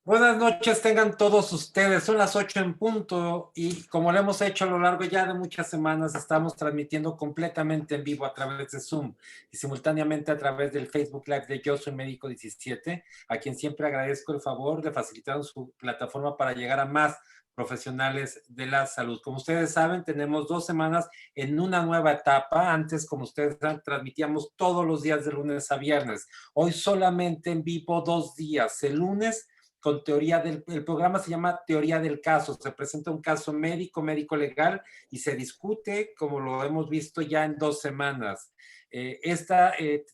Buenas noches, tengan todos ustedes. Son las 8 en punto y como lo hemos hecho a lo largo ya de muchas semanas, estamos transmitiendo completamente en vivo a través de Zoom y simultáneamente a través del Facebook Live de Yo Soy Médico 17, a quien siempre agradezco el favor de facilitar su plataforma para llegar a más profesionales de la salud. Como ustedes saben, tenemos 2 semanas en una nueva etapa. Antes, como ustedes saben, transmitíamos todos los días de lunes a viernes. Hoy solamente en vivo 2 días. El lunes con el programa se llama Teoría del Caso. Se presenta un caso médico legal y se discute, como lo hemos visto ya en 2 semanas.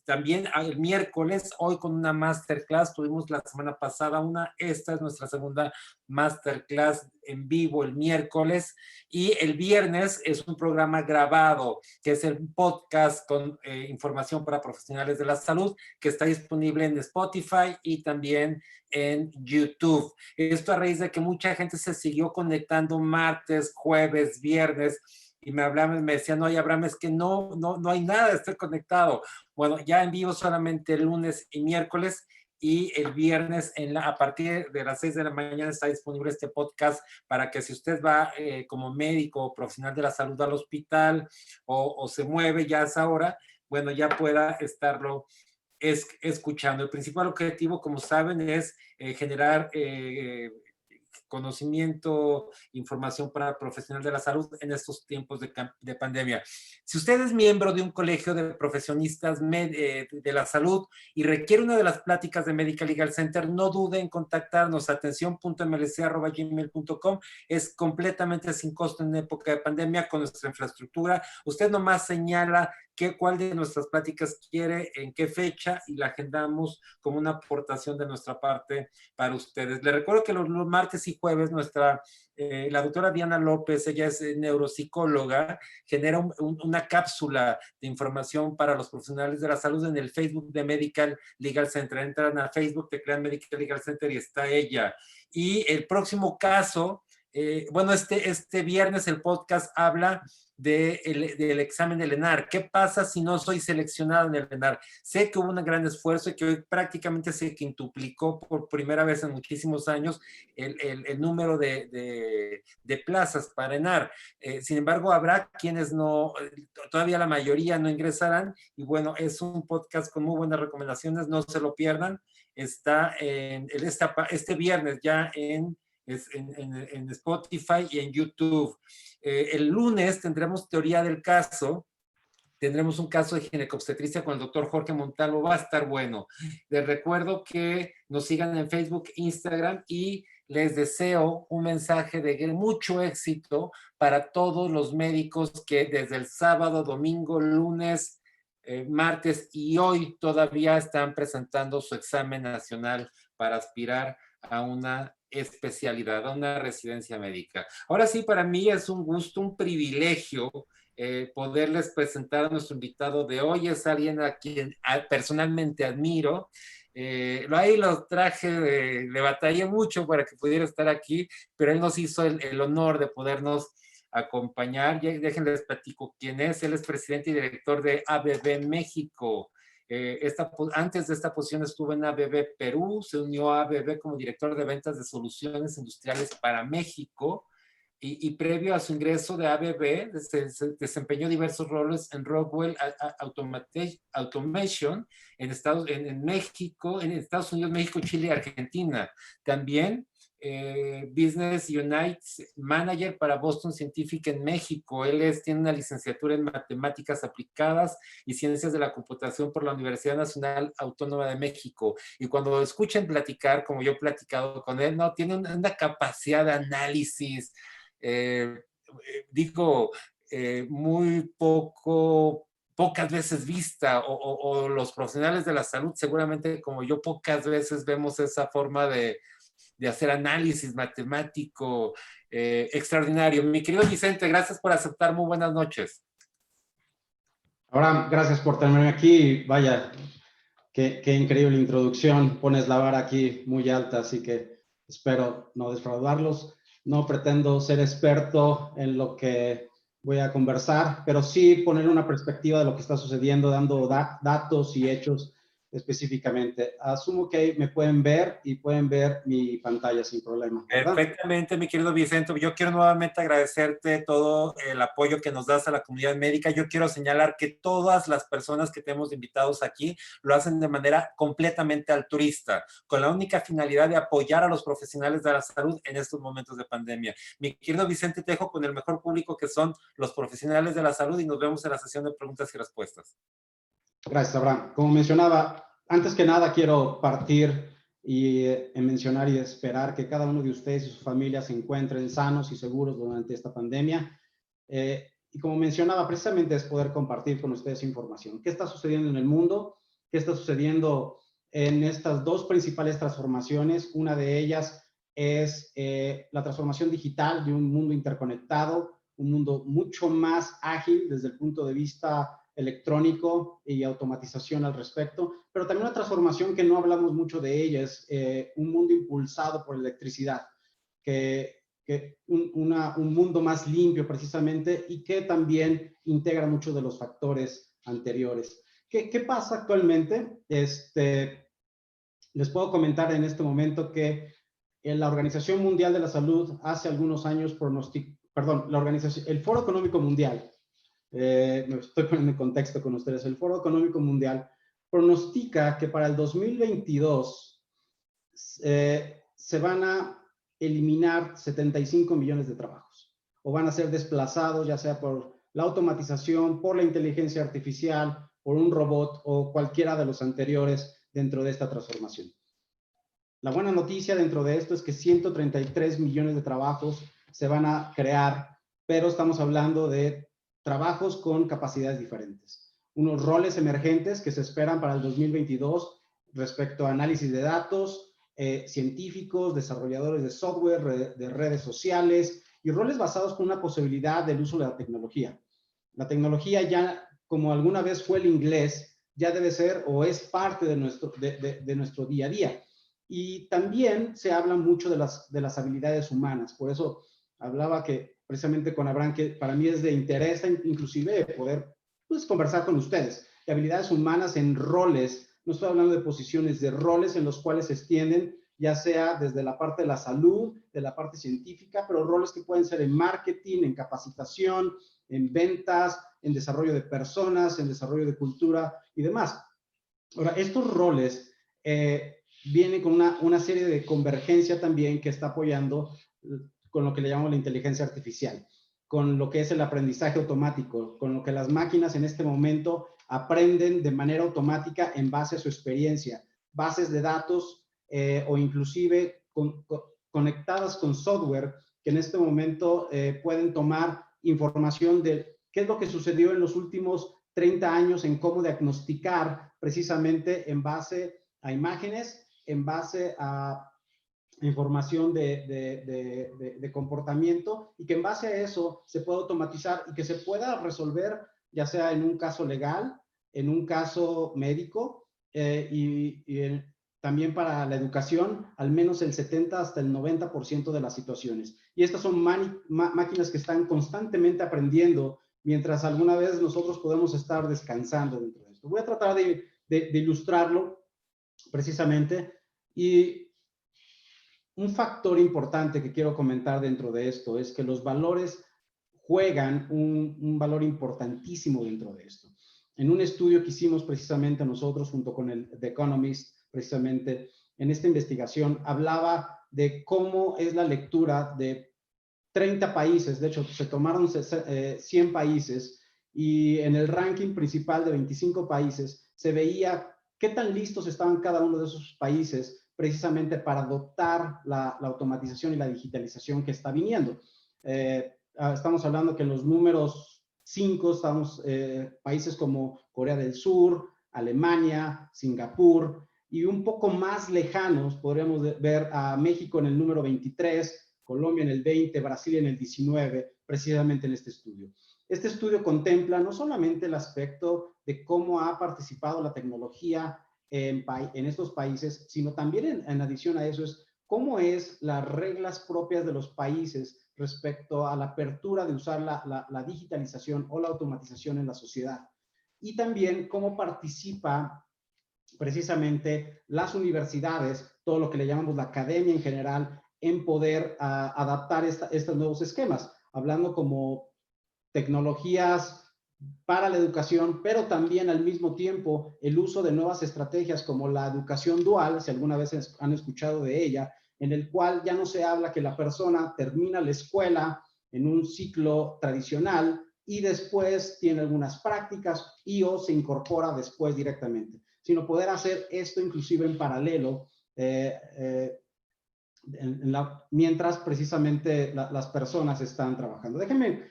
También el miércoles, hoy con una masterclass, tuvimos la semana pasada esta es nuestra segunda masterclass en vivo el miércoles, y el viernes es un programa grabado, que es el podcast con información para profesionales de la salud, que está disponible en Spotify y también en YouTube. Esto a raíz de que mucha gente se siguió conectando martes, jueves, viernes, y me hablaban, me decían, oye, Abraham, es que no hay nada, estoy conectado. Bueno, ya en vivo solamente lunes y miércoles, y el viernes a partir de las 6 de la mañana está disponible este podcast para que si usted va como médico o profesional de la salud al hospital o se mueve ya a esa hora, bueno, ya pueda estarlo escuchando. El principal objetivo, como saben, es generar conocimiento, información para el profesional de la salud en estos tiempos de pandemia. Si usted es miembro de un colegio de profesionistas de la salud y requiere una de las pláticas de Medical Legal Center, no dude en contactarnos. atención.mlc@gmail.com. Es completamente sin costo en época de pandemia con nuestra infraestructura. Usted nomás señala cuál de nuestras pláticas quiere, en qué fecha, y la agendamos como una aportación de nuestra parte para ustedes. Les recuerdo que los martes y jueves la doctora Diana López, ella es neuropsicóloga, genera una cápsula de información para los profesionales de la salud en el Facebook de Medical Legal Center. Entran a Facebook, te crean Medical Legal Center y está ella. Y el próximo caso, este viernes el podcast habla del examen del ENAR. ¿Qué pasa si no soy seleccionado en el ENAR? Sé que hubo un gran esfuerzo y que hoy prácticamente se quintuplicó por primera vez en muchísimos años el número de plazas para ENAR. Sin embargo, habrá quienes todavía la mayoría no ingresarán, y bueno, es un podcast con muy buenas recomendaciones, no se lo pierdan. Está este viernes ya en Spotify y en YouTube. El lunes tendremos Teoría del Caso. Tendremos un caso de ginecobstetricia con el doctor Jorge Montalvo. Va a estar bueno. Les recuerdo que nos sigan en Facebook, Instagram, y les deseo un mensaje de mucho éxito para todos los médicos que desde el sábado, domingo, lunes, martes y hoy todavía están presentando su examen nacional para aspirar a una especialidad, a una residencia médica. Ahora sí, para mí es un gusto, un privilegio poderles presentar a nuestro invitado de hoy. Es alguien a quien personalmente admiro. Ahí lo traje, le batallé mucho para que pudiera estar aquí, pero él nos hizo el honor de podernos acompañar. Déjenles platico quién es. Él es presidente y director de ABB México. Antes de esta posición estuvo en ABB Perú, se unió a ABB como director de ventas de soluciones industriales para México, y previo a su ingreso de ABB se desempeñó diversos roles en Rockwell Automation en México, en Estados Unidos, México, Chile y Argentina. También Business Unit Manager para Boston Scientific en México. Tiene una licenciatura en Matemáticas Aplicadas y Ciencias de la Computación por la Universidad Nacional Autónoma de México. Y cuando lo escuchen platicar, como yo he platicado con él, tiene una capacidad de análisis, digo, muy pocas veces vista, o los profesionales de la salud seguramente como yo pocas veces vemos esa forma de hacer análisis matemático extraordinario. Mi querido Vicente, gracias por aceptar. Muy buenas noches. Ahora, gracias por tenerme aquí. Vaya, qué increíble introducción. Pones la vara aquí muy alta, así que espero no defraudarlos. No pretendo ser experto en lo que voy a conversar, pero sí poner una perspectiva de lo que está sucediendo, dando datos y hechos específicamente. Asumo que me pueden ver y pueden ver mi pantalla sin problema, ¿verdad? Perfectamente, mi querido Vicente. Yo quiero nuevamente agradecerte todo el apoyo que nos das a la comunidad médica. Yo quiero señalar que todas las personas que te hemos invitados aquí lo hacen de manera completamente altruista, con la única finalidad de apoyar a los profesionales de la salud en estos momentos de pandemia. Mi querido Vicente, te dejo con el mejor público, que son los profesionales de la salud, y nos vemos en la sesión de preguntas y respuestas. Gracias, Abraham. Como mencionaba, antes que nada quiero partir y mencionar y esperar que cada uno de ustedes y sus familias se encuentren sanos y seguros durante esta pandemia. Y como mencionaba, precisamente es poder compartir con ustedes información. ¿Qué está sucediendo en el mundo? ¿Qué está sucediendo en estas dos principales transformaciones? Una de ellas es la transformación digital de un mundo interconectado, un mundo mucho más ágil desde el punto de vista electrónico y automatización al respecto, pero también una transformación que no hablamos mucho de ella, es un mundo impulsado por electricidad, un mundo más limpio precisamente, y que también integra muchos de los factores anteriores. ¿Qué pasa actualmente? Les puedo comentar en este momento que la Organización Mundial de la Salud hace algunos años el Foro Económico Mundial, me estoy poniendo en contexto con ustedes, el Foro Económico Mundial pronostica que para el 2022 se van a eliminar 75 millones de trabajos, o van a ser desplazados, ya sea por la automatización, por la inteligencia artificial, por un robot o cualquiera de los anteriores dentro de esta transformación. La buena noticia dentro de esto es que 133 millones de trabajos se van a crear, pero estamos hablando de trabajos con capacidades diferentes. Unos roles emergentes que se esperan para el 2022 respecto a análisis de datos, científicos, desarrolladores de software, de redes sociales, y roles basados con una posibilidad del uso de la tecnología. La tecnología ya, como alguna vez fue el inglés, ya debe ser o es parte de nuestro día a día. Y también se habla mucho de las habilidades humanas. Por eso hablaba que precisamente con Abraham, que para mí es de interés inclusive poder conversar con ustedes. De habilidades humanas en roles, no estoy hablando de posiciones, de roles en los cuales se extienden, ya sea desde la parte de la salud, de la parte científica, pero roles que pueden ser en marketing, en capacitación, en ventas, en desarrollo de personas, en desarrollo de cultura y demás. Ahora, estos roles vienen con una serie de convergencia también que está apoyando con lo que le llamamos la inteligencia artificial, con lo que es el aprendizaje automático, con lo que las máquinas en este momento aprenden de manera automática en base a su experiencia, bases de datos o inclusive conectadas con software que en este momento pueden tomar información de qué es lo que sucedió en los últimos 30 años en cómo diagnosticar precisamente en base a imágenes, en base a información de comportamiento, y que en base a eso se pueda automatizar y que se pueda resolver, ya sea en un caso legal, en un caso médico también para la educación, al menos el 70 hasta el 90% de las situaciones. Y estas son máquinas que están constantemente aprendiendo, mientras alguna vez nosotros podemos estar descansando dentro de esto. Voy a tratar de ilustrarlo precisamente. Y un factor importante que quiero comentar dentro de esto es que los valores juegan un valor importantísimo dentro de esto. En un estudio que hicimos precisamente nosotros junto con el The Economist, precisamente en esta investigación, hablaba de cómo es la lectura de 30 países. De hecho, se tomaron 100 países, y en el ranking principal de 25 países se veía qué tan listos estaban cada uno de esos países precisamente para adoptar la automatización y la digitalización que está viniendo. Estamos hablando que en los números 5 estamos países como Corea del Sur, Alemania, Singapur, y un poco más lejanos podríamos ver a México en el número 23, Colombia en el 20, Brasil en el 19, precisamente en este estudio. Este estudio contempla no solamente el aspecto de cómo ha participado la tecnología en estos países, sino también en adición a eso es cómo es las reglas propias de los países respecto a la apertura de usar la digitalización o la automatización en la sociedad. Y también cómo participa precisamente las universidades, todo lo que le llamamos la academia en general, en poder adaptar estos nuevos esquemas, hablando como tecnologías para la educación, pero también al mismo tiempo el uso de nuevas estrategias como la educación dual, si alguna vez han escuchado de ella, en el cual ya no se habla que la persona termina la escuela en un ciclo tradicional y después tiene algunas prácticas y o se incorpora después directamente, sino poder hacer esto inclusive en paralelo, mientras precisamente las personas están trabajando. Déjenme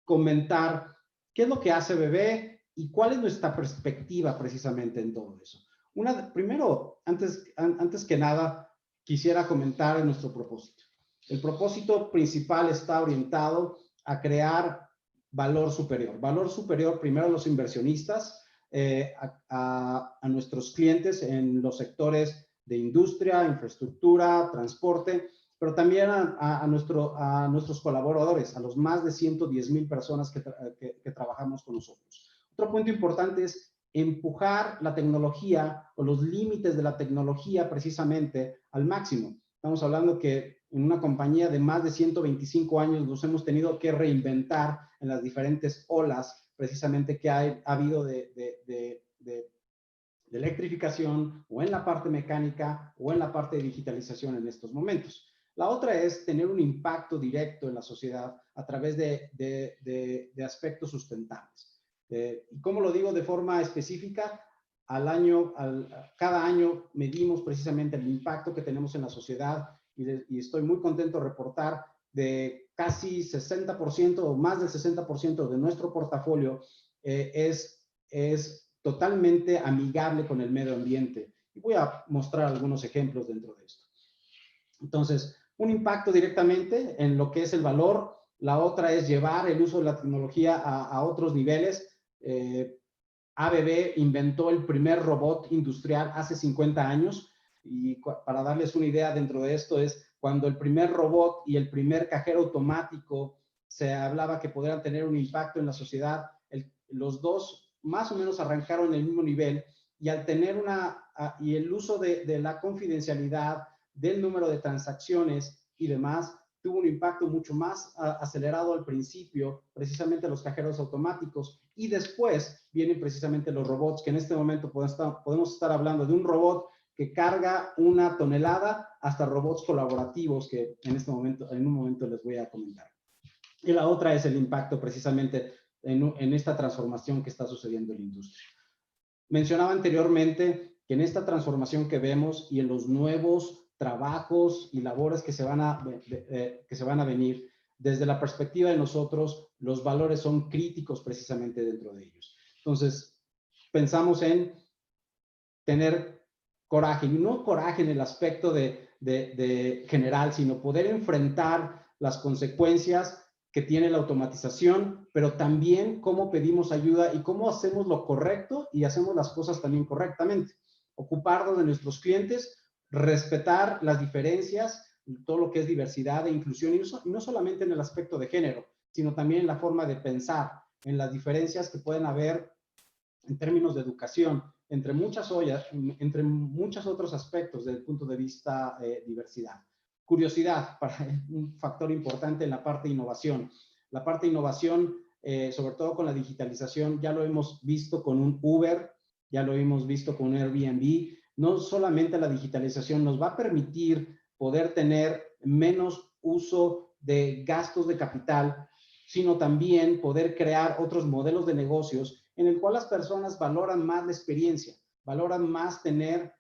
comentar qué es lo que hace BB y cuál es nuestra perspectiva precisamente en todo eso. Primero, antes que nada, quisiera comentar nuestro propósito. El propósito principal está orientado a crear valor superior. Valor superior primero a los inversionistas, a nuestros clientes en los sectores de industria, infraestructura, transporte, pero también a nuestros colaboradores, a los más de 110,000 personas que trabajamos con nosotros. Otro punto importante es empujar la tecnología o los límites de la tecnología precisamente al máximo. Estamos hablando que en una compañía de más de 125 años nos hemos tenido que reinventar en las diferentes olas precisamente que ha habido de electrificación o en la parte mecánica o en la parte de digitalización en estos momentos. La otra es tener un impacto directo en la sociedad a través de aspectos sustentables. Y como lo digo de forma específica, cada año medimos precisamente el impacto que tenemos en la sociedad y estoy muy contento de reportar de casi 60% o más del 60% de nuestro portafolio es totalmente amigable con el medio ambiente. Y voy a mostrar algunos ejemplos dentro de esto. Entonces, un impacto directamente en lo que es el valor. La otra es llevar el uso de la tecnología a otros niveles. ABB inventó el primer robot industrial hace 50 años. Y para darles una idea dentro de esto es cuando el primer robot y el primer cajero automático se hablaba que podrían tener un impacto en la sociedad, los dos más o menos arrancaron en el mismo nivel y al tener y el uso de la confidencialidad, del número de transacciones y demás, tuvo un impacto mucho más acelerado al principio, precisamente los cajeros automáticos, y después vienen precisamente los robots, que en este momento podemos estar hablando de un robot que carga 1 tonelada hasta robots colaborativos que en un momento les voy a comentar. Y la otra es el impacto precisamente en esta transformación que está sucediendo en la industria. Mencionaba anteriormente que en esta transformación que vemos y en los nuevos trabajos y labores que se van a venir, desde la perspectiva de nosotros, los valores son críticos precisamente dentro de ellos. Entonces, pensamos en tener coraje, y no coraje en el aspecto de general, sino poder enfrentar las consecuencias que tiene la automatización, pero también cómo pedimos ayuda y cómo hacemos lo correcto y hacemos las cosas también correctamente. Ocuparnos de nuestros clientes, respetar las diferencias, todo lo que es diversidad e inclusión, y no solamente en el aspecto de género, sino también en la forma de pensar, en las diferencias que pueden haber en términos de educación, entre muchos otros aspectos desde el punto de vista diversidad. Curiosidad, un factor importante en la parte de innovación. La parte de innovación, sobre todo con la digitalización, ya lo hemos visto con un Uber, ya lo hemos visto con un Airbnb. No solamente la digitalización nos va a permitir poder tener menos uso de gastos de capital, sino también poder crear otros modelos de negocios en el cual las personas valoran más la experiencia, valoran más tener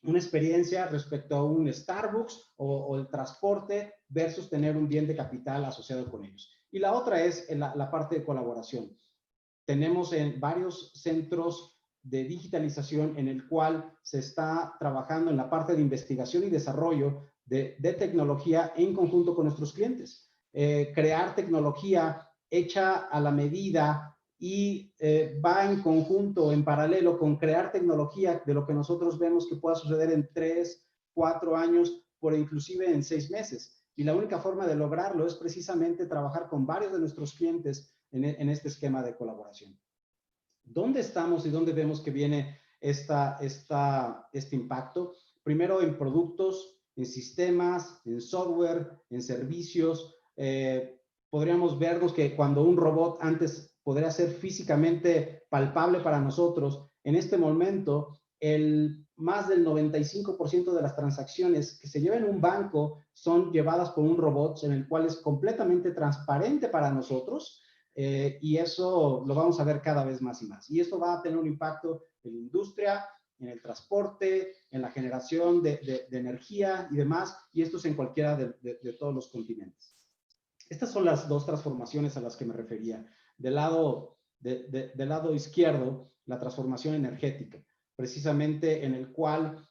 una experiencia respecto a un Starbucks o el transporte versus tener un bien de capital asociado con ellos. Y la otra es la parte de colaboración. Tenemos en varios centros de digitalización en el cual se está trabajando en la parte de investigación y desarrollo de tecnología en conjunto con nuestros clientes. Crear tecnología hecha a la medida y va en conjunto, en paralelo con crear tecnología de lo que nosotros vemos que pueda suceder en 3, 4 años, por inclusive en 6 meses. Y la única forma de lograrlo es precisamente trabajar con varios de nuestros clientes en este esquema de colaboración. ¿Dónde estamos y dónde vemos que viene este impacto. Primero en productos, en sistemas, en software, en servicios. Podríamos vernos que cuando un robot antes podría ser físicamente palpable para nosotros, en este momento más del 95% de las transacciones que se llevan en un banco son llevadas por un robot en el cual es completamente transparente para nosotros, y eso lo vamos a ver cada vez más y más. Y esto va a tener un impacto en la industria, en el transporte, en la generación de energía y demás, y esto es en cualquiera de todos los continentes. Estas son las dos transformaciones a las que me refería. Del lado izquierdo, la transformación energética, precisamente en el cual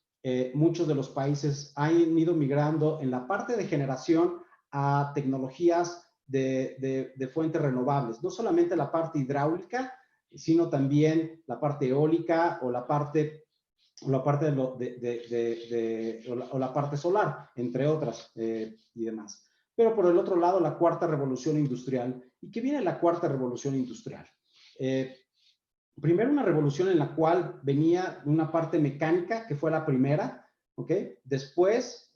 muchos de los países han ido migrando en la parte de generación a tecnologías de fuentes renovables. No solamente la parte hidráulica, sino también la parte eólica o la parte solar, entre otras y demás. Pero por el otro lado, la cuarta revolución industrial. ¿Y qué viene la cuarta revolución industrial? Primero, una revolución en la cual venía una parte mecánica, que fue la primera, ¿ok? Después,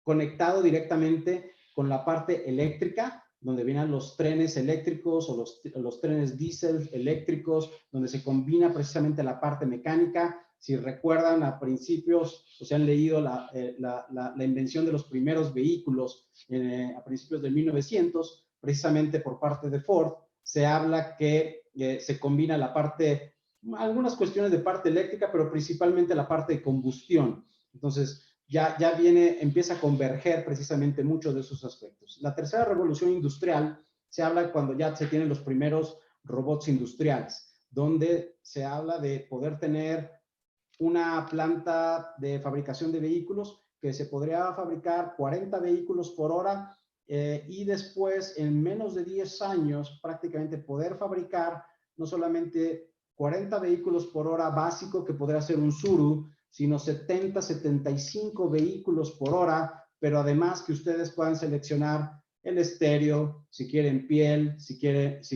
conectado directamente con la parte eléctrica, donde vienen los trenes eléctricos o los trenes diésel eléctricos, donde se combina precisamente la parte mecánica. Si recuerdan, a principios, o se han leído la invención de los primeros vehículos a principios de 1900, precisamente por parte de Ford, se habla que se combina algunas cuestiones de parte eléctrica, pero principalmente la parte de combustión. Entonces, ya empieza a converger precisamente muchos de esos aspectos. La tercera revolución industrial se habla cuando ya se tienen los primeros robots industriales, donde se habla de poder tener una planta de fabricación de vehículos que se podría fabricar 40 vehículos por hora, y después en menos de 10 años prácticamente poder fabricar no solamente 40 vehículos por hora básico que podría ser un Tsuru, sino 70, 75 vehículos por hora, pero además que ustedes puedan seleccionar el estéreo, si quieren piel, si quieren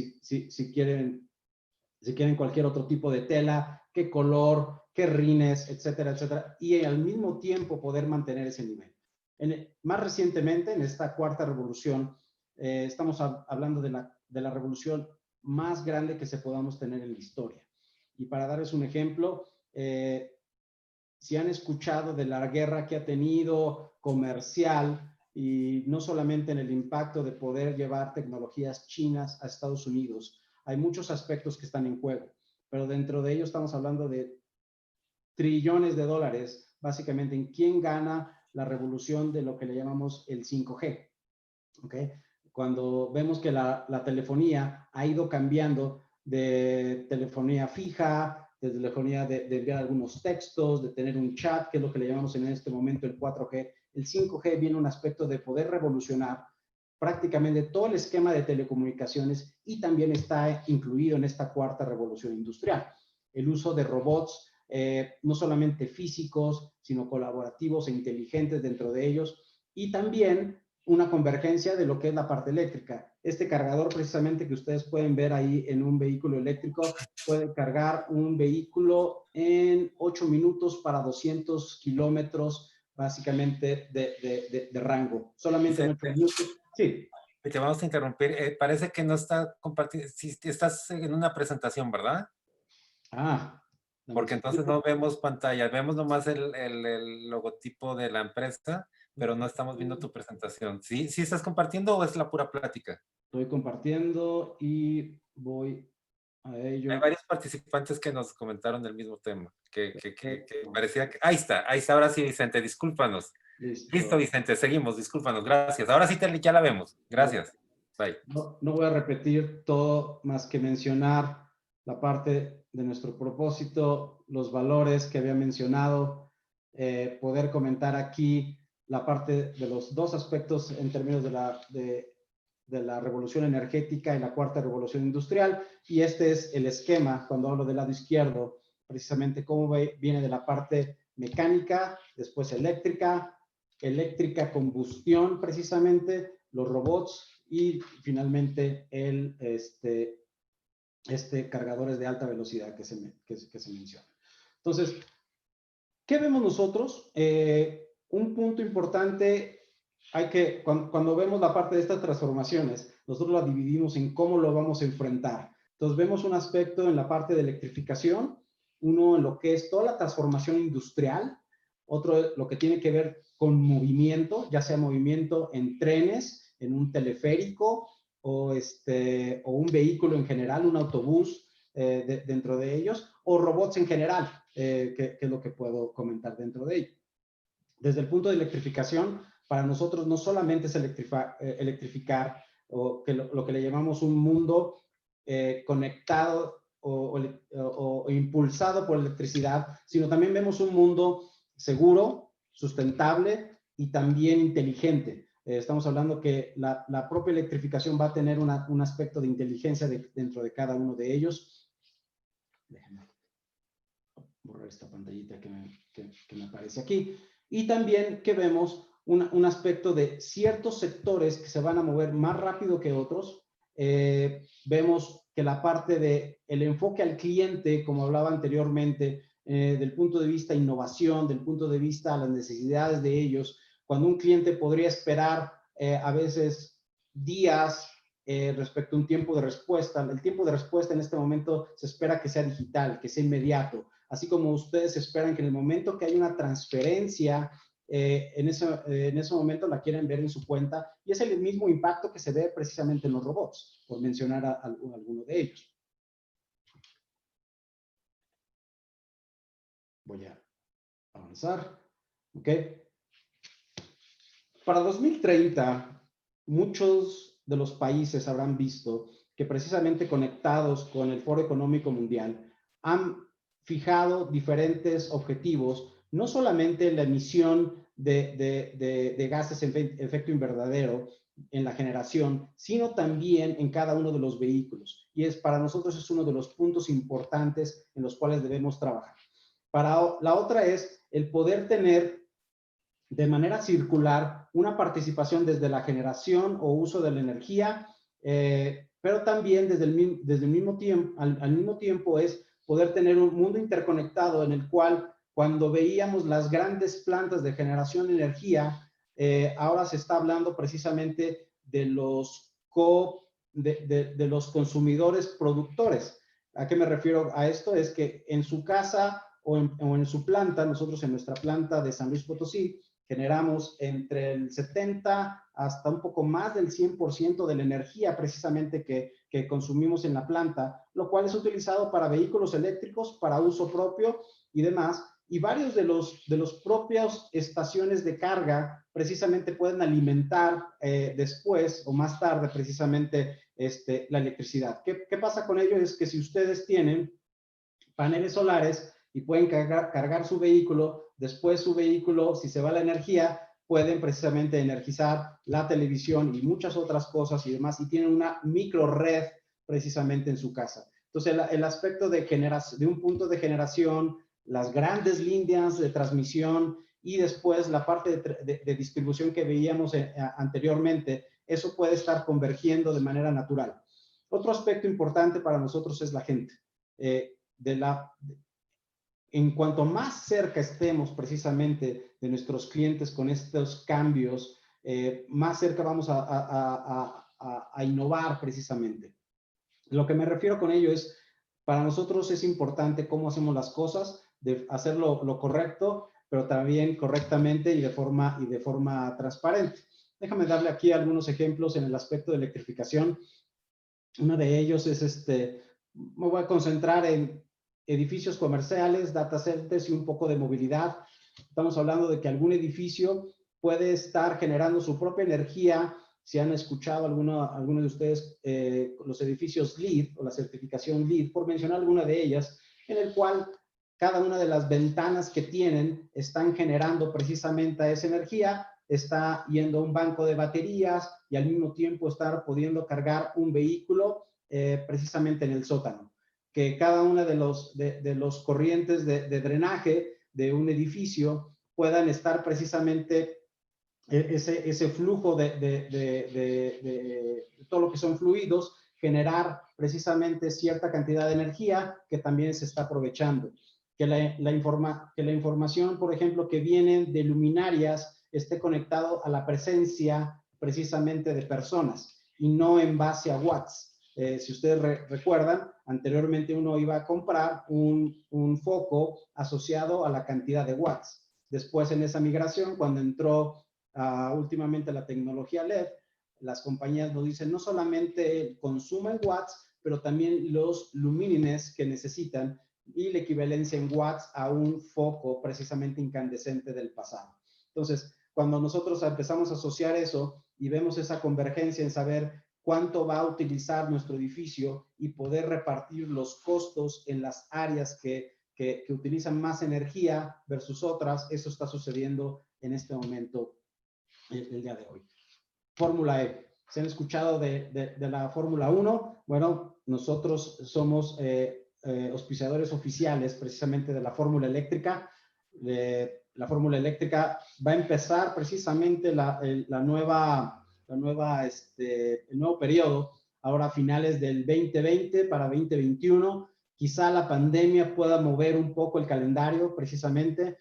cualquier otro tipo de tela, qué color, qué rines, etcétera, etcétera, y al mismo tiempo poder mantener ese nivel. Más recientemente, en esta cuarta revolución, estamos hablando de la revolución más grande que se podamos tener en la historia. Y para darles un ejemplo, si han escuchado de la guerra que ha tenido comercial, y no solamente en el impacto de poder llevar tecnologías chinas a Estados Unidos, hay muchos aspectos que están en juego, pero dentro de ellos estamos hablando de trillones de dólares, básicamente en quién gana la revolución de lo que le llamamos el 5G. ¿Okay? Cuando vemos que la telefonía ha ido cambiando de telefonía fija, de telefonía de enviar algunos textos, de tener un chat, que es lo que le llamamos en este momento el 4G, el 5G viene un aspecto de poder revolucionar prácticamente todo el esquema de telecomunicaciones, y también está incluido en esta cuarta revolución industrial. El uso de robots, no solamente físicos, sino colaborativos e inteligentes dentro de ellos, y también una convergencia de lo que es la parte eléctrica. Este cargador precisamente que ustedes pueden ver ahí en un vehículo eléctrico puede cargar un vehículo en 8 minutos para 200 kilómetros básicamente de rango. Solamente en 8 minutos. Sí. Te vamos a interrumpir. Parece que no está compartiendo. Si estás en una presentación, ¿verdad? Porque entonces no vemos pantalla, vemos nomás el logotipo de la empresa, pero no estamos viendo tu presentación. ¿Sí estás compartiendo o es la pura plática? Estoy compartiendo y voy a ello. Hay varios participantes que nos comentaron el mismo tema, que parecía que... Ahí está, ahora sí, Vicente, discúlpanos. Listo, Vicente, seguimos, discúlpanos, gracias. Ahora sí ya la vemos, gracias. Bye. No voy a repetir todo más que mencionar la parte de nuestro propósito, los valores que había mencionado, poder comentar aquí la parte de los dos aspectos en términos de la revolución energética y la cuarta revolución industrial, y este es el esquema cuando hablo del lado izquierdo, precisamente cómo viene de la parte mecánica, después eléctrica combustión precisamente, los robots, y finalmente cargadores de alta velocidad que se mencionan. Entonces, ¿qué vemos nosotros? Un punto importante, cuando vemos la parte de estas transformaciones, nosotros la dividimos en cómo lo vamos a enfrentar. Entonces, vemos un aspecto en la parte de electrificación, uno en lo que es toda la transformación industrial, otro lo que tiene que ver con movimiento, ya sea movimiento en trenes, en un teleférico o un vehículo en general, un autobús dentro de ellos, o robots en general, que es lo que puedo comentar dentro de ello. Desde el punto de electrificación, para nosotros no solamente es electrificar o lo que le llamamos un mundo conectado o impulsado por electricidad, sino también vemos un mundo seguro, sustentable y también inteligente. Estamos hablando que la propia electrificación va a tener un aspecto de inteligencia dentro de cada uno de ellos. Déjenme borrar esta pantallita que me aparece aquí. Y también que vemos un aspecto de ciertos sectores que se van a mover más rápido que otros. Vemos que la parte del enfoque al cliente, como hablaba anteriormente, del punto de vista innovación, del punto de vista a las necesidades de ellos, cuando un cliente podría esperar a veces días respecto a un tiempo de respuesta. El tiempo de respuesta en este momento se espera que sea digital, que sea inmediato. Así como ustedes esperan que en el momento que hay una transferencia, en ese momento la quieren ver en su cuenta, y es el mismo impacto que se ve precisamente en los robots, por mencionar a alguno de ellos. Voy a avanzar. ¿Ok? Para 2030, muchos de los países habrán visto que precisamente conectados con el Foro Económico Mundial han fijado diferentes objetivos, no solamente la emisión de gases en efecto invernadero en la generación, sino también en cada uno de los vehículos. Y para nosotros es uno de los puntos importantes en los cuales debemos trabajar. Para la otra es el poder tener de manera circular una participación desde la generación o uso de la energía, pero también desde el mismo tiempo, al mismo tiempo es poder tener un mundo interconectado en el cual cuando veíamos las grandes plantas de generación de energía, ahora se está hablando precisamente de los los consumidores productores. ¿A qué me refiero a esto? Es que en su casa o en su planta, nosotros en nuestra planta de San Luis Potosí, generamos entre el 70 hasta un poco más del 100% de la energía precisamente que consumimos en la planta, lo cual es utilizado para vehículos eléctricos, para uso propio y demás. Y varios de los propios estaciones de carga precisamente pueden alimentar después o más tarde precisamente la electricidad. ¿Qué pasa con ello? Es que si ustedes tienen paneles solares y pueden cargar su vehículo, después su vehículo, si se va la energía, pueden precisamente energizar la televisión y muchas otras cosas y demás, y tienen una micro red precisamente en su casa. Entonces, el aspecto de un punto de generación, las grandes líneas de transmisión y después la parte de distribución que veíamos anteriormente, eso puede estar convergiendo de manera natural. Otro aspecto importante para nosotros es la gente. En cuanto más cerca estemos precisamente de nuestros clientes con estos cambios, más cerca vamos a innovar precisamente. Lo que me refiero con ello es, para nosotros es importante cómo hacemos las cosas, de hacerlo lo correcto, pero también correctamente y de forma transparente. Déjame darle aquí algunos ejemplos en el aspecto de electrificación. Uno de ellos es me voy a concentrar en edificios comerciales, data centers y un poco de movilidad. Estamos hablando de que algún edificio puede estar generando su propia energía. Si han escuchado alguno de ustedes los edificios LEED o la certificación LEED, por mencionar alguna de ellas, en el cual cada una de las ventanas que tienen están generando precisamente esa energía, está yendo a un banco de baterías y al mismo tiempo estar pudiendo cargar un vehículo precisamente en el sótano. Que cada una de los corrientes de drenaje de un edificio puedan estar precisamente ese flujo de todo lo que son fluidos, generar precisamente cierta cantidad de energía que también se está aprovechando. Que la información, por ejemplo, que viene de luminarias esté conectado a la presencia precisamente de personas y no en base a watts. Si ustedes recuerdan, anteriormente uno iba a comprar un foco asociado a la cantidad de watts. Después, en esa migración, cuando entró últimamente la tecnología LED, las compañías nos dicen no solamente consumen watts, pero también los lumínenes que necesitan y la equivalencia en watts a un foco precisamente incandescente del pasado. Entonces, cuando nosotros empezamos a asociar eso y vemos esa convergencia en saber cuánto va a utilizar nuestro edificio y poder repartir los costos en las áreas que utilizan más energía versus otras, eso está sucediendo en este momento el día de hoy. Fórmula E. ¿Se han escuchado de la Fórmula 1? Bueno, nosotros somos auspiciadores oficiales precisamente de la Fórmula Eléctrica. La Fórmula Eléctrica va a empezar precisamente el nuevo periodo, ahora a finales del 2020 para 2021. Quizá la pandemia pueda mover un poco el calendario precisamente.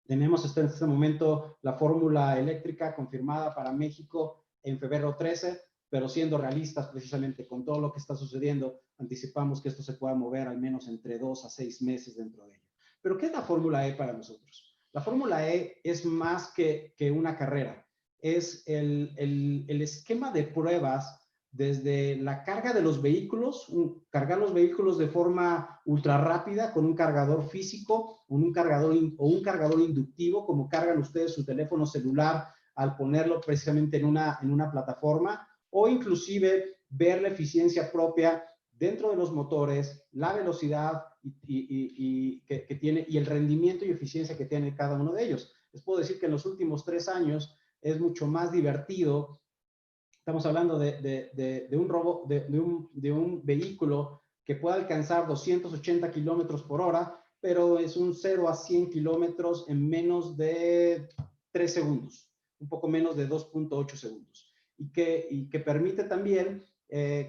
Tenemos en este momento la fórmula eléctrica confirmada para México en febrero 13, pero siendo realistas precisamente con todo lo que está sucediendo, anticipamos que esto se pueda mover al menos entre 2 a 6 meses dentro de ello. Pero ¿qué es la Fórmula E para nosotros? La Fórmula E es más que una carrera, es el esquema de pruebas desde la carga de los vehículos, cargar los vehículos de forma ultra rápida con un cargador físico o un cargador inductivo, como cargan ustedes su teléfono celular al ponerlo precisamente en una plataforma, o inclusive ver la eficiencia propia dentro de los motores, la velocidad que tiene y el rendimiento y eficiencia que tiene cada uno de ellos. Les puedo decir que en los últimos 3 años es mucho más divertido. Estamos hablando de un vehículo que puede alcanzar 280 kilómetros por hora, pero es un 0 a 100 kilómetros en menos de 3 segundos, un poco menos de 2.8 segundos. Y que permite también,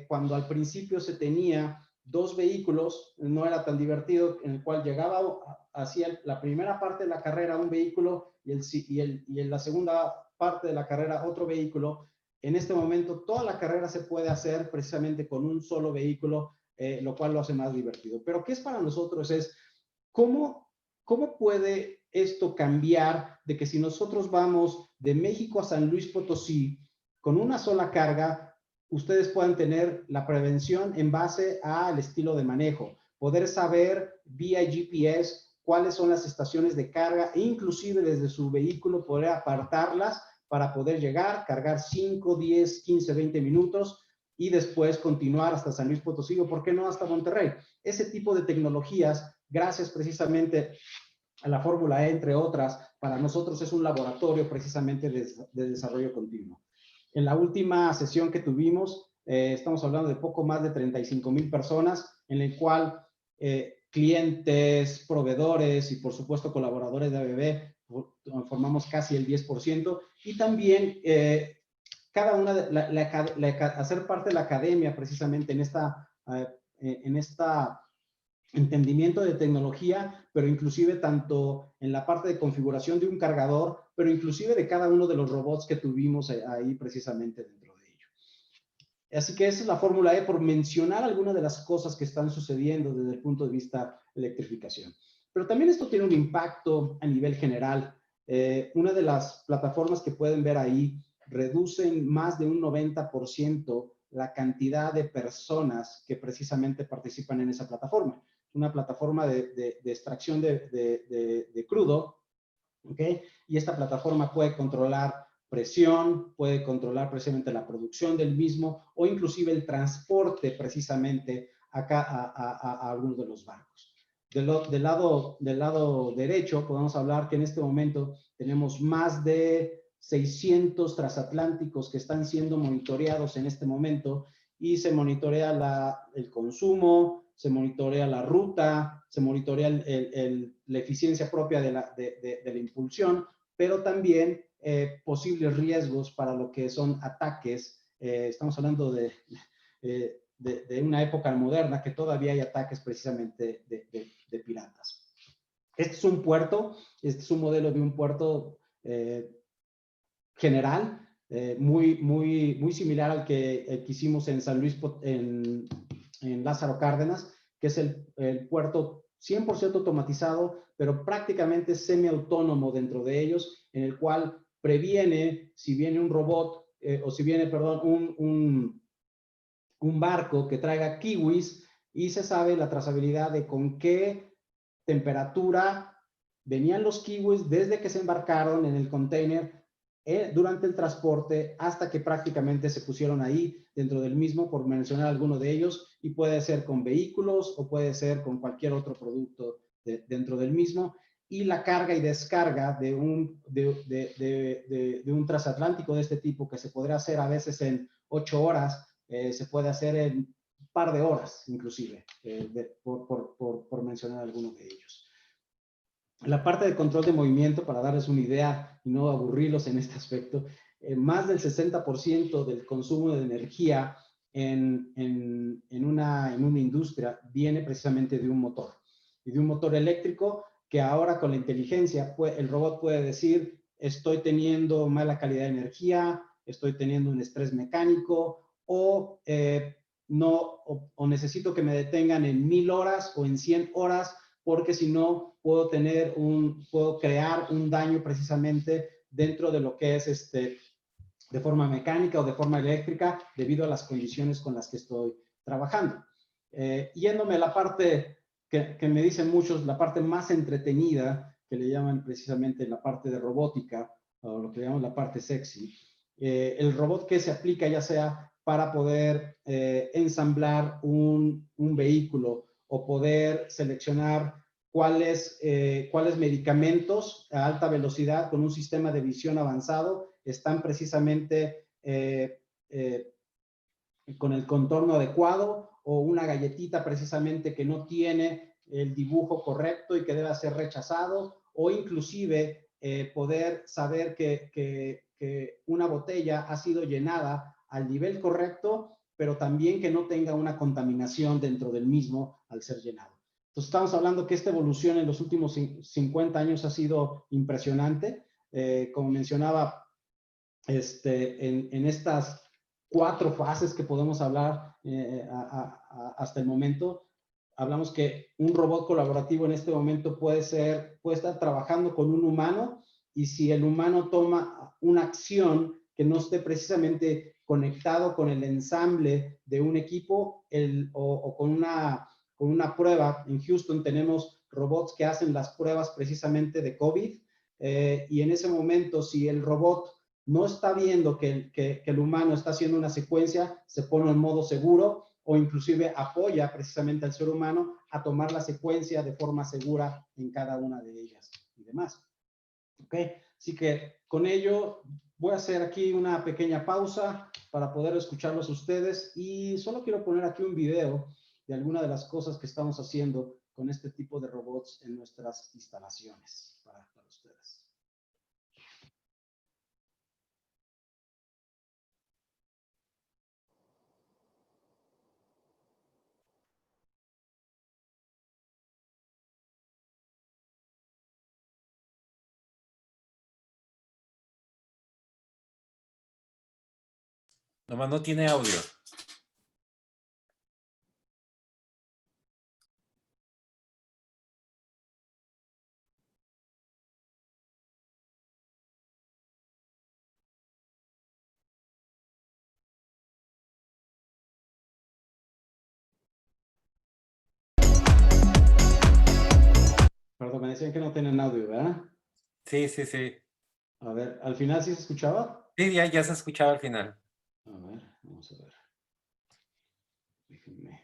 cuando al principio se tenía 2 vehículos, no era tan divertido, en el cual llegaba hacia la primera parte de la carrera un vehículo y en la segunda parte de la carrera otro vehículo. En este momento, toda la carrera se puede hacer precisamente con un solo vehículo, lo cual lo hace más divertido. Pero ¿qué es para nosotros? Es ¿cómo puede esto cambiar de que si nosotros vamos de México a San Luis Potosí con una sola carga, ustedes puedan tener la prevención en base al estilo de manejo, poder saber vía GPS cuáles son las estaciones de carga e inclusive desde su vehículo poder apartarlas para poder llegar, cargar 5, 10, 15, 20 minutos y después continuar hasta San Luis Potosí o, ¿por qué no, hasta Monterrey? Ese tipo de tecnologías, gracias precisamente a la Fórmula E, entre otras, para nosotros es un laboratorio precisamente de desarrollo continuo. En la última sesión que tuvimos, estamos hablando de poco más de 35,000 personas, en el cual clientes, proveedores y por supuesto colaboradores de ABB formamos casi el 10%, y también cada una hacer parte de la academia precisamente en esta entendimiento de tecnología, pero inclusive tanto en la parte de configuración de un cargador, pero inclusive de cada uno de los robots que tuvimos ahí precisamente dentro de ello. Así que esa es la Fórmula E, por mencionar algunas de las cosas que están sucediendo desde el punto de vista de electrificación. Pero también esto tiene un impacto a nivel general. Una de las plataformas que pueden ver ahí reducen más de un 90% la cantidad de personas que precisamente participan en esa plataforma. Una plataforma de extracción de crudo, ¿ok? Y esta plataforma puede controlar presión, puede controlar precisamente la producción del mismo o inclusive el transporte precisamente acá a algunos de los barcos. Del lado derecho podemos hablar que en este momento tenemos más de 600 transatlánticos que están siendo monitoreados en este momento, y se monitorea el consumo, se monitorea la ruta, se monitorea la eficiencia propia de la impulsión, pero también posibles riesgos para lo que son ataques estamos hablando de una época moderna que todavía hay ataques precisamente de piratas. Este es un puerto, este es un modelo de un puerto general, muy similar al que hicimos en San Luis, en Lázaro Cárdenas, que es el puerto 100% automatizado, pero prácticamente semiautónomo dentro de ellos, en el cual previene si viene un robot, o si viene, perdón, un barco que traiga kiwis, y se sabe la trazabilidad de con qué temperatura venían los kiwis desde que se embarcaron en el container durante el transporte hasta que prácticamente se pusieron ahí dentro del mismo, por mencionar alguno de ellos, y puede ser con vehículos o puede ser con cualquier otro producto dentro del mismo. Y la carga y descarga de un transatlántico de este tipo, que se podría hacer a veces en 8 horas, se puede hacer en un par de horas, inclusive, por mencionar algunos de ellos. La parte de control de movimiento, para darles una idea y no aburrirlos en este aspecto, más del 60% del consumo de energía en una industria viene precisamente de un motor. Y de un motor eléctrico que ahora con la inteligencia, el robot puede decir, estoy teniendo mala calidad de energía, estoy teniendo un estrés mecánico, o necesito que me detengan en 1000 horas o en 100 horas, porque si no puedo crear un daño precisamente dentro de lo que es de forma mecánica o de forma eléctrica, debido a las condiciones con las que estoy trabajando. Yéndome a la parte que me dicen muchos, la parte más entretenida, que le llaman precisamente la parte de robótica, o lo que le llamamos la parte sexy, el robot que se aplica ya sea para poder ensamblar un vehículo, o poder seleccionar cuáles medicamentos a alta velocidad con un sistema de visión avanzado están precisamente con el contorno adecuado, o una galletita precisamente que no tiene el dibujo correcto y que debe ser rechazado, o inclusive poder saber que una botella ha sido llenada al nivel correcto, pero también que no tenga una contaminación dentro del mismo al ser llenado. Entonces estamos hablando que esta evolución en los últimos 50 años ha sido impresionante. Como mencionaba, en estas 4 fases que podemos hablar hasta el momento, hablamos que un robot colaborativo en este momento puede estar trabajando con un humano, y si el humano toma una acción que no esté precisamente conectado con el ensamble de un equipo, o con una prueba. En Houston tenemos robots que hacen las pruebas precisamente de COVID, y en ese momento, si el robot no está viendo que el humano está haciendo una secuencia, se pone en modo seguro, o inclusive apoya precisamente al ser humano a tomar la secuencia de forma segura en cada una de ellas y demás. ¿Ok? Así que con ello voy a hacer aquí una pequeña pausa para poder escucharlos ustedes, y solo quiero poner aquí un video de alguna de las cosas que estamos haciendo con este tipo de robots en nuestras instalaciones para ustedes. Nomás no tiene audio. Perdón, me decían que no tienen audio, ¿verdad? Sí, sí, sí. A ver, ¿al final sí se escuchaba? Sí, ya se escuchaba al final. A ver, vamos a ver. Déjenme.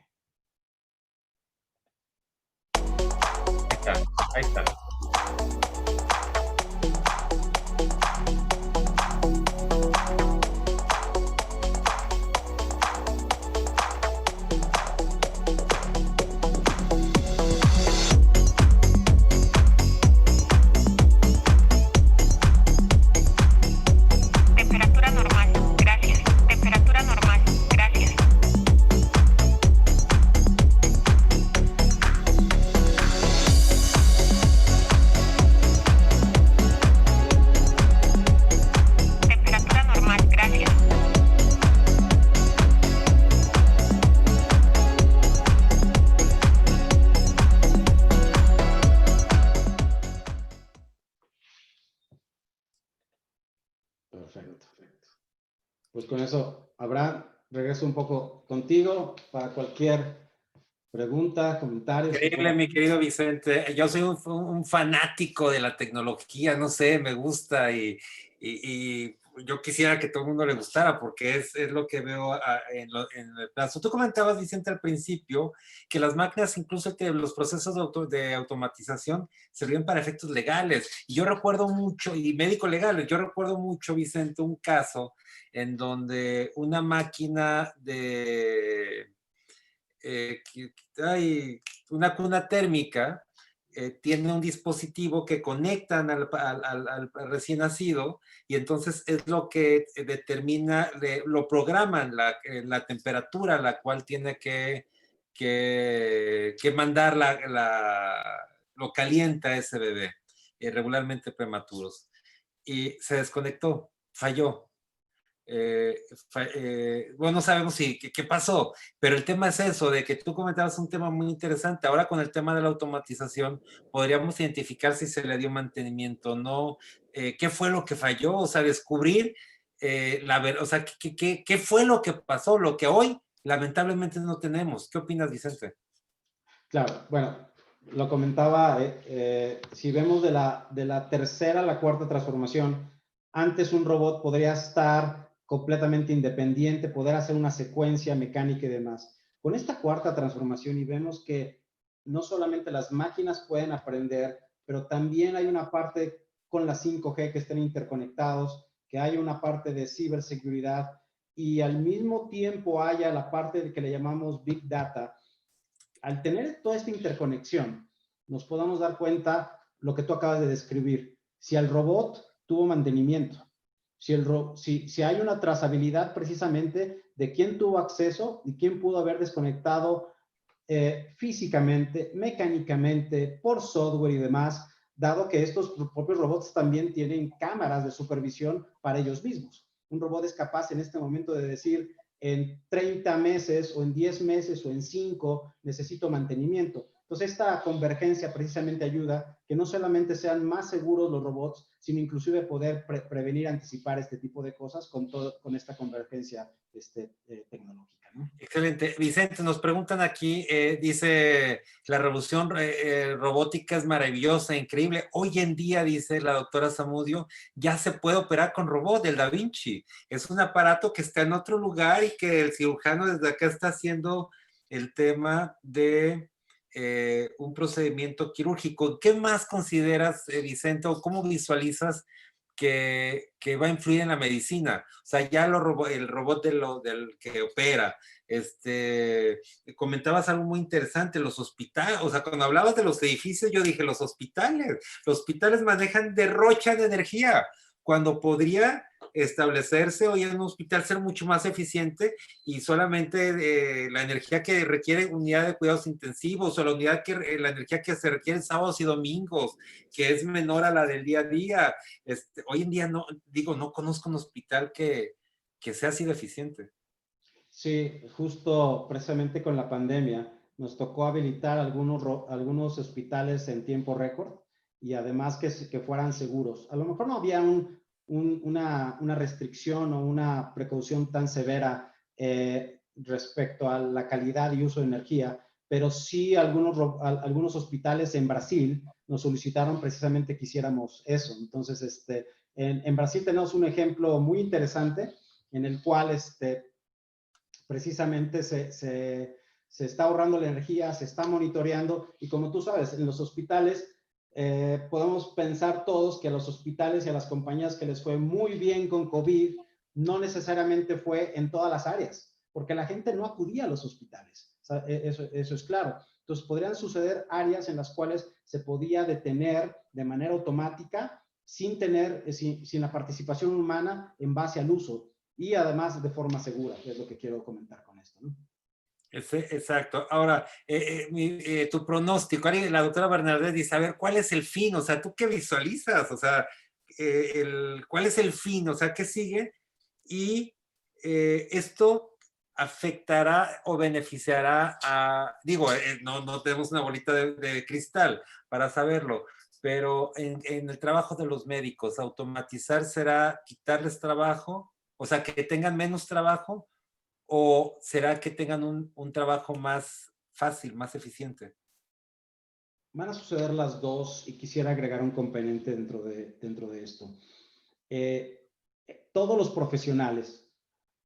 Ahí está. Temperatura normal, gracias. Temperatura normal. pues con eso, Abraham, regreso un poco contigo para cualquier pregunta, comentarios. Increíble, mi querido Vicente. Yo soy un fanático de la tecnología, no sé, me gusta y yo quisiera que todo el mundo le gustara porque es lo que veo en el plazo. Tú comentabas, Vicente, al principio que las máquinas, incluso que los procesos de automatización, servían para efectos legales. Y yo recuerdo mucho, y médico legal, yo recuerdo mucho, Vicente, un caso en donde una máquina de hay una cuna térmica, tiene un dispositivo que conectan al recién nacido y entonces es lo que determina, lo programan la temperatura a la cual tiene que mandar lo calienta ese bebé, regularmente prematuros. Y se desconectó, falló. Bueno, no sabemos qué pasó, pero el tema es eso, de que tú comentabas un tema muy interesante. Ahora con el tema de la automatización, podríamos identificar si se le dio mantenimiento o no, qué fue lo que falló, o sea, descubrir, o sea, qué fue lo que pasó, lo que hoy lamentablemente no tenemos. ¿Qué opinas, Vicente? Claro, bueno, lo comentaba, si vemos de la tercera a la cuarta transformación, antes un robot podría estar completamente independiente, poder hacer una secuencia mecánica y demás. Con esta cuarta transformación y vemos que no solamente las máquinas pueden aprender, pero también hay una parte con la 5G que estén interconectados, que hay una parte de ciberseguridad y al mismo tiempo haya la parte de que le llamamos Big Data. Al tener toda esta interconexión, nos podamos dar cuenta lo que tú acabas de describir. Si el robot tuvo mantenimiento, si hay una trazabilidad precisamente de quién tuvo acceso y quién pudo haber desconectado físicamente, mecánicamente, por software y demás, dado que estos propios robots también tienen cámaras de supervisión para ellos mismos. Un robot es capaz en este momento de decir, en 30 meses o en 10 meses o en 5 necesito mantenimiento. Entonces, esta convergencia precisamente ayuda que no solamente sean más seguros los robots, sino inclusive poder prevenir, anticipar este tipo de cosas con esta convergencia tecnológica, ¿no? Excelente. Vicente, nos preguntan aquí, dice, la revolución robótica es maravillosa, increíble. Hoy en día, dice la doctora Zamudio, ya se puede operar con robot, el Da Vinci. Es un aparato que está en otro lugar y que el cirujano desde acá está haciendo el tema de un procedimiento quirúrgico. ¿Qué más consideras, Vicente, o cómo visualizas que va a influir en la medicina? O sea, ya el robot del que opera. Comentabas algo muy interesante, los hospitales, o sea, cuando hablabas de los edificios, yo dije, los hospitales manejan derrocha de energía, cuando podría establecerse hoy en un hospital ser mucho más eficiente y solamente la energía que requiere unidad de cuidados intensivos o la energía que se requiere sábados y domingos, que es menor a la del día a día. Hoy en día no, digo, no conozco un hospital que sea así de eficiente. Sí, justo precisamente con la pandemia nos tocó habilitar algunos hospitales en tiempo récord y además que fueran seguros. A lo mejor no había una restricción o una precaución tan severa respecto a la calidad y uso de energía, pero sí algunos hospitales en Brasil nos solicitaron precisamente que hiciéramos eso. Entonces, en Brasil tenemos un ejemplo muy interesante en el cual precisamente se está ahorrando la energía, se está monitoreando y como tú sabes, en los hospitales podemos pensar todos que a los hospitales y a las compañías que les fue muy bien con COVID, no necesariamente fue en todas las áreas, porque la gente no acudía a los hospitales. O sea, eso es claro. Entonces, podrían suceder áreas en las cuales se podía detener de manera automática sin la participación humana en base al uso y además de forma segura, que es lo que quiero comentar con esto, ¿no? Exacto. Ahora, tu pronóstico, la doctora Bernadette dice, a ver, ¿cuál es el fin? O sea, ¿tú qué visualizas? O sea, ¿cuál es el fin? O sea, ¿qué sigue? Y esto afectará o beneficiará digo, no tenemos una bolita de cristal para saberlo, pero en el trabajo de los médicos, automatizar será quitarles trabajo O sea, que tengan menos trabajo, o será que tengan un trabajo más fácil, más eficiente. Van a suceder las dos y quisiera agregar un componente dentro de esto. Todos los profesionales,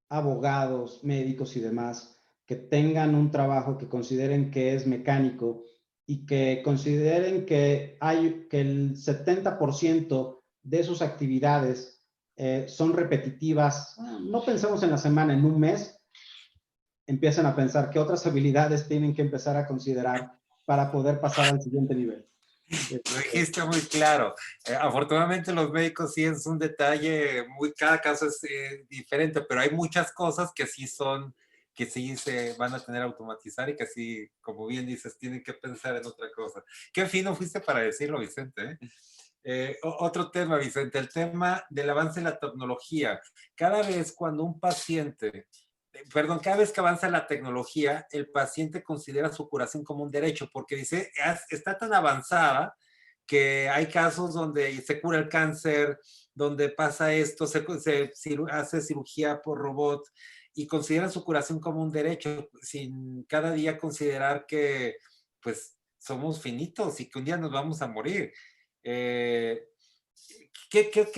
abogados, médicos y demás, que tengan un trabajo que consideren que es mecánico y que consideren que el 70% de sus actividades son repetitivas, no pensemos en la semana, en un mes, empiezan a pensar qué otras habilidades tienen que empezar a considerar para poder pasar al siguiente nivel. Lo dijiste muy claro. Afortunadamente los médicos sí es un detalle, cada caso es diferente, pero hay muchas cosas que sí que sí se van a tener a automatizar y que sí, como bien dices, tienen que pensar en otra cosa. Qué fino fuiste para decirlo, Vicente. Otro tema, Vicente, el tema del avance de la tecnología. Cada vez cuando un paciente cada vez que avanza la tecnología, el paciente considera su curación como un derecho, porque dice, está tan avanzada que hay casos donde se cura el cáncer, donde pasa esto, hace cirugía por robot y consideran su curación como un derecho, sin cada día considerar que, pues, somos finitos y que un día nos vamos a morir. ¿Qué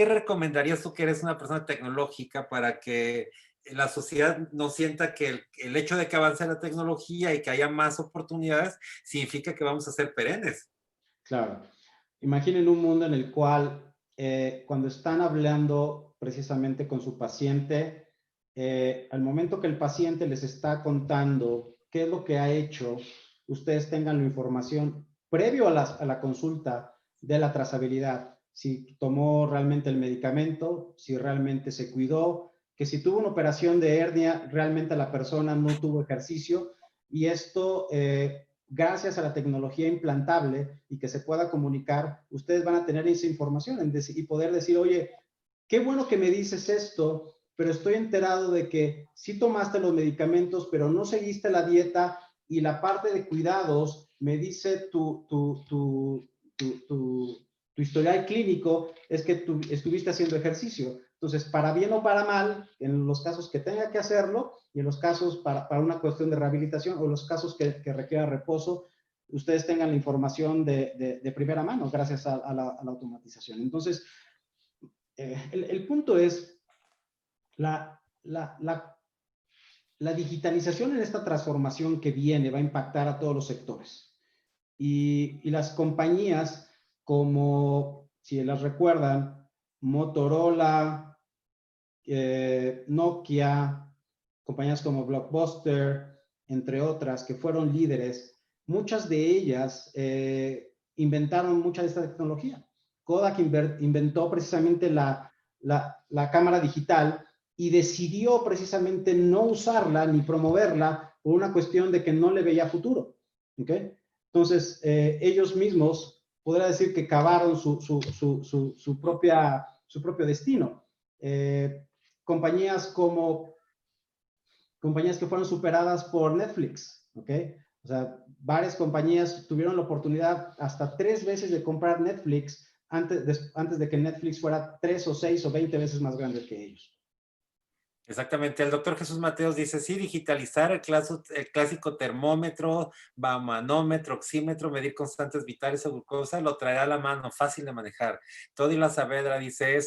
recomendarías tú que eres una persona tecnológica para que la sociedad no sienta que el hecho de que avance la tecnología y que haya más oportunidades significa que vamos a ser perennes? Claro. Imaginen un mundo en el cual cuando están hablando precisamente con su paciente, al momento que el paciente les está contando qué es lo que ha hecho, ustedes tengan la información previo a la consulta de la trazabilidad, si tomó realmente el medicamento, si realmente se cuidó, que si tuvo una operación de hernia, realmente la persona no tuvo ejercicio, y esto gracias a la tecnología implantable y que se pueda comunicar, ustedes van a tener esa información y poder decir, oye, qué bueno que me dices esto, pero estoy enterado de que sí tomaste los medicamentos, pero no seguiste la dieta, y la parte de cuidados me dice tu historial clínico es que tú estuviste haciendo ejercicio. Entonces, para bien o para mal, en los casos que tenga que hacerlo y en los casos para una cuestión de rehabilitación o los casos que requiera reposo, ustedes tengan la información de primera mano gracias a la automatización. Entonces, el punto es la digitalización en esta transformación que viene va a impactar a todos los sectores. Y las compañías como, si las recuerdan, Motorola, Nokia, compañías como Blockbuster, entre otras, que fueron líderes, muchas de ellas inventaron mucha de esta tecnología. Kodak inventó precisamente la cámara digital y decidió precisamente no usarla ni promoverla por una cuestión de que no le veía futuro. ¿Okay? Entonces, ellos mismos, podría decir que cavaron su propio destino. Compañías que fueron superadas por Netflix, ¿ok? O sea, varias compañías tuvieron la oportunidad hasta 3 veces de comprar Netflix antes de que Netflix fuera 3 o 6 o 20 veces más grande que ellos. Exactamente, el doctor Jesús Mateos dice, sí, digitalizar el clásico termómetro, manómetro, oxímetro, medir constantes vitales o glucosa, lo traerá a la mano, fácil de manejar. Todila Saavedra dice,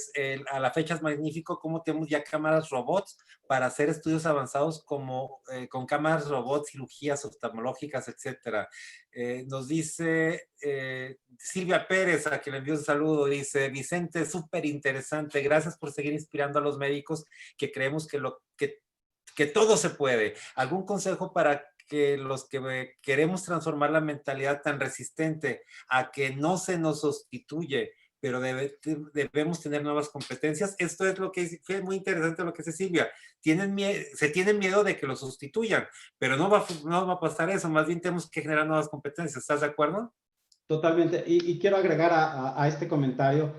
a la fecha es magnífico cómo tenemos ya cámaras robots para hacer estudios avanzados como con cámaras robots, cirugías oftalmológicas, etcétera. Nos dice Silvia Pérez, a quien le envío un saludo, dice, Vicente, súper interesante, gracias por seguir inspirando a los médicos que creemos que todo se puede. ¿Algún consejo para que los que queremos transformar la mentalidad tan resistente a que no se nos sustituye, pero debemos tener nuevas competencias? Esto es lo que fue muy interesante lo que dice Silvia. Se tienen miedo de que lo sustituyan, pero no va a pasar eso, más bien tenemos que generar nuevas competencias. ¿Estás de acuerdo? Totalmente. Y quiero agregar a este comentario,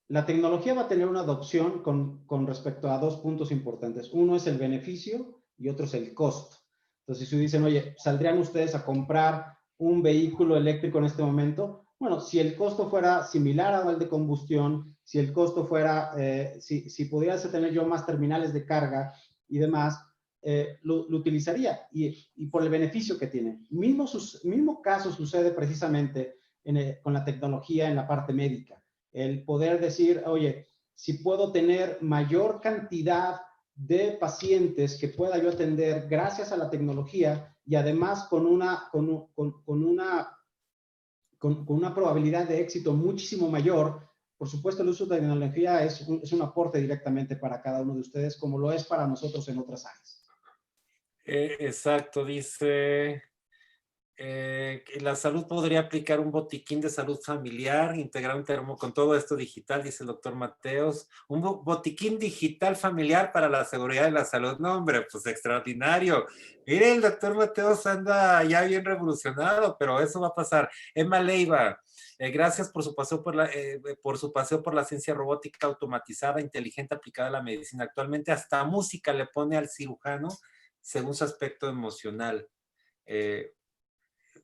la tecnología va a tener una adopción con respecto a 2 puntos importantes. Uno es el beneficio y otro es el costo. Entonces, si dicen, oye, ¿saldrían ustedes a comprar un vehículo eléctrico en este momento? Bueno, si el costo fuera similar al de combustión, si el costo fuera, si pudiese tener yo más terminales de carga y demás, lo utilizaría y por el beneficio que tiene. Mismo caso sucede precisamente con la tecnología en la parte médica. El poder decir, oye, si puedo tener mayor cantidad de pacientes que pueda yo atender gracias a la tecnología y además con una probabilidad de éxito muchísimo mayor. Por supuesto, el uso de tecnología es un aporte directamente para cada uno de ustedes, como lo es para nosotros en otras áreas. Exacto, dice que la salud podría aplicar un botiquín de salud familiar, integrar un termo con todo esto digital, dice el doctor Mateos. Un botiquín digital familiar para la seguridad de la salud. No, hombre, pues extraordinario. Mire, el doctor Mateos anda ya bien revolucionado, pero eso va a pasar. Emma Leiva, gracias por su paseo por la ciencia robótica automatizada, inteligente, aplicada a la medicina. Actualmente hasta música le pone al cirujano según su aspecto emocional.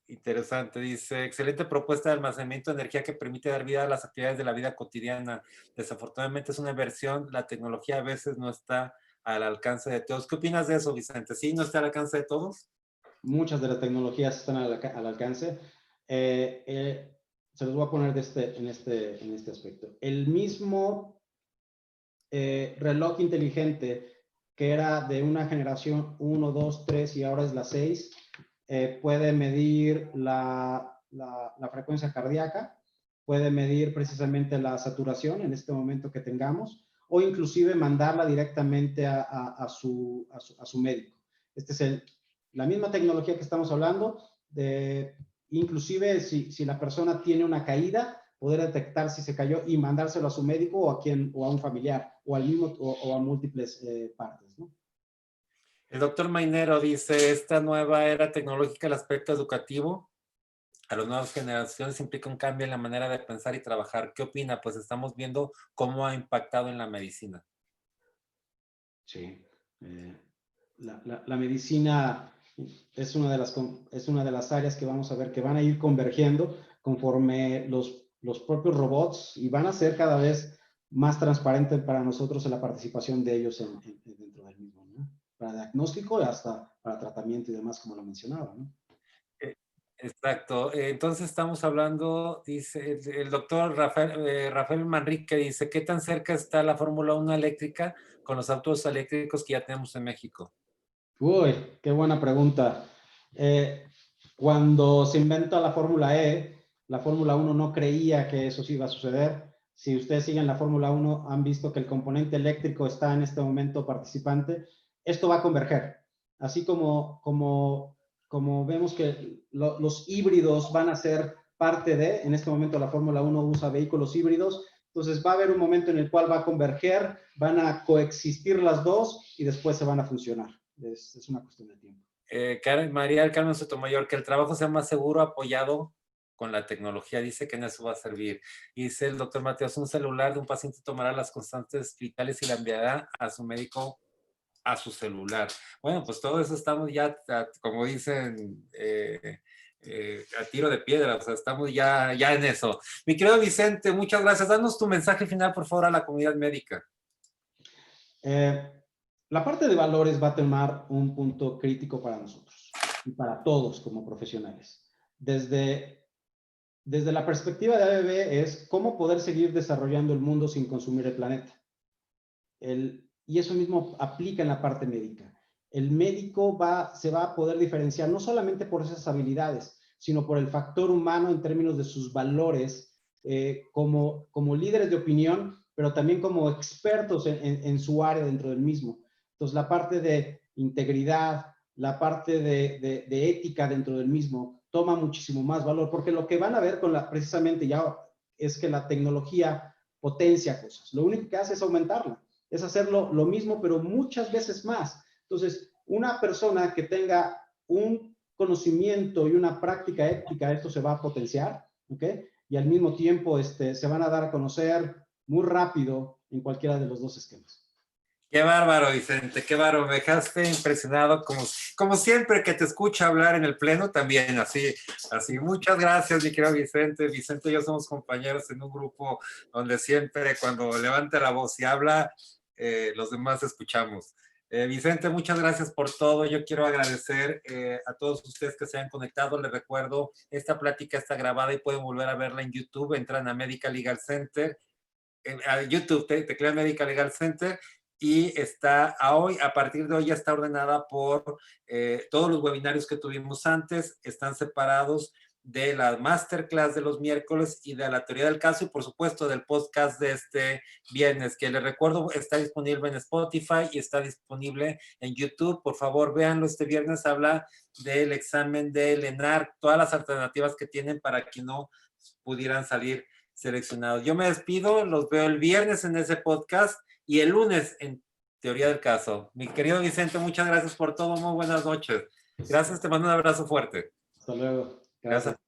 Interesante, dice, excelente propuesta de almacenamiento de energía que permite dar vida a las actividades de la vida cotidiana. Desafortunadamente es una versión, la tecnología a veces no está al alcance de todos. ¿Qué opinas de eso, Vicente? ¿Sí no está al alcance de todos? Muchas de las tecnologías están al alcance. Se los voy a poner en este aspecto. El mismo reloj inteligente que era de una generación 1, 2, 3 y ahora es la 6, puede medir la frecuencia cardíaca, puede medir precisamente la saturación en este momento que tengamos, o inclusive mandarla directamente a su médico. Este es la misma tecnología que estamos hablando, inclusive si la persona tiene una caída, poder detectar si se cayó y mandárselo a su médico o a un familiar o al mismo o a múltiples partes, ¿no? El doctor Mainero dice, esta nueva era tecnológica, el aspecto educativo a las nuevas generaciones implica un cambio en la manera de pensar y trabajar. ¿Qué opina? Pues estamos viendo cómo ha impactado en la medicina. Sí. La medicina es una de las áreas que vamos a ver que van a ir convergiendo conforme los propios robots y van a ser cada vez más transparentes para nosotros en la participación de ellos dentro del mismo, ¿no? Para diagnóstico y hasta para tratamiento y demás, como lo mencionaba, ¿no? Exacto. Entonces estamos hablando, dice el doctor Rafael Manrique, dice, ¿qué tan cerca está la Fórmula 1 eléctrica con los autos eléctricos que ya tenemos en México? Uy, qué buena pregunta. Cuando se inventa la Fórmula E, la Fórmula 1 no creía que eso sí iba a suceder. Si ustedes siguen la Fórmula 1, han visto que el componente eléctrico está en este momento participante. Esto va a converger. Así como vemos que los híbridos van a ser parte en este momento la Fórmula 1 usa vehículos híbridos, entonces va a haber un momento en el cual va a converger, van a coexistir las dos y después se van a funcionar. Es una cuestión de tiempo. María del Carmen Sotomayor, que el trabajo sea más seguro, apoyado con la tecnología, dice que en eso va a servir. Y dice el doctor Mateos, un celular de un paciente tomará las constantes vitales y la enviará a su médico a su celular. Bueno, pues todo eso estamos ya, como dicen, a tiro de piedra, o sea, estamos ya en eso. Mi querido Vicente, muchas gracias. Danos tu mensaje final, por favor, a la comunidad médica. La parte de valores va a tomar un punto crítico para nosotros y para todos como profesionales. Desde la perspectiva de ABB es cómo poder seguir desarrollando el mundo sin consumir el planeta. Y eso mismo aplica en la parte médica. El médico se va a poder diferenciar no solamente por esas habilidades, sino por el factor humano en términos de sus valores como líderes de opinión, pero también como expertos en su área dentro del mismo. Entonces, la parte de integridad, la parte de ética dentro del mismo toma muchísimo más valor, porque lo que van a ver precisamente ya es que la tecnología potencia cosas. Lo único que hace es aumentarla, es hacerlo lo mismo, pero muchas veces más. Entonces, una persona que tenga un conocimiento y una práctica ética, esto se va a potenciar, ¿ok? Y al mismo tiempo se van a dar a conocer muy rápido en cualquiera de los dos esquemas. Qué bárbaro, Vicente, qué bárbaro. Me dejaste impresionado, como siempre que te escucho hablar en el pleno, también así. Muchas gracias, mi querido Vicente. Vicente y yo somos compañeros en un grupo donde siempre cuando levanta la voz y habla, los demás escuchamos. Vicente, muchas gracias por todo. Yo quiero agradecer a todos ustedes que se han conectado. Les recuerdo, esta plática está grabada y pueden volver a verla en YouTube. Entran a Medical Legal Center, a YouTube, teclea Medical Legal Center, y está a partir de hoy ya está ordenada por todos los webinarios que tuvimos antes, están separados de la masterclass de los miércoles y de la teoría del caso, y por supuesto del podcast de este viernes, que les recuerdo está disponible en Spotify y está disponible en YouTube. Por favor, véanlo. Este viernes habla del examen del ENAR, todas las alternativas que tienen para que no pudieran salir seleccionados. Yo me despido, los veo el viernes en ese podcast y el lunes en Teoría del Caso. Mi querido Vicente, muchas gracias por todo. Muy buenas noches. Gracias, te mando un abrazo fuerte. Hasta luego. Gracias.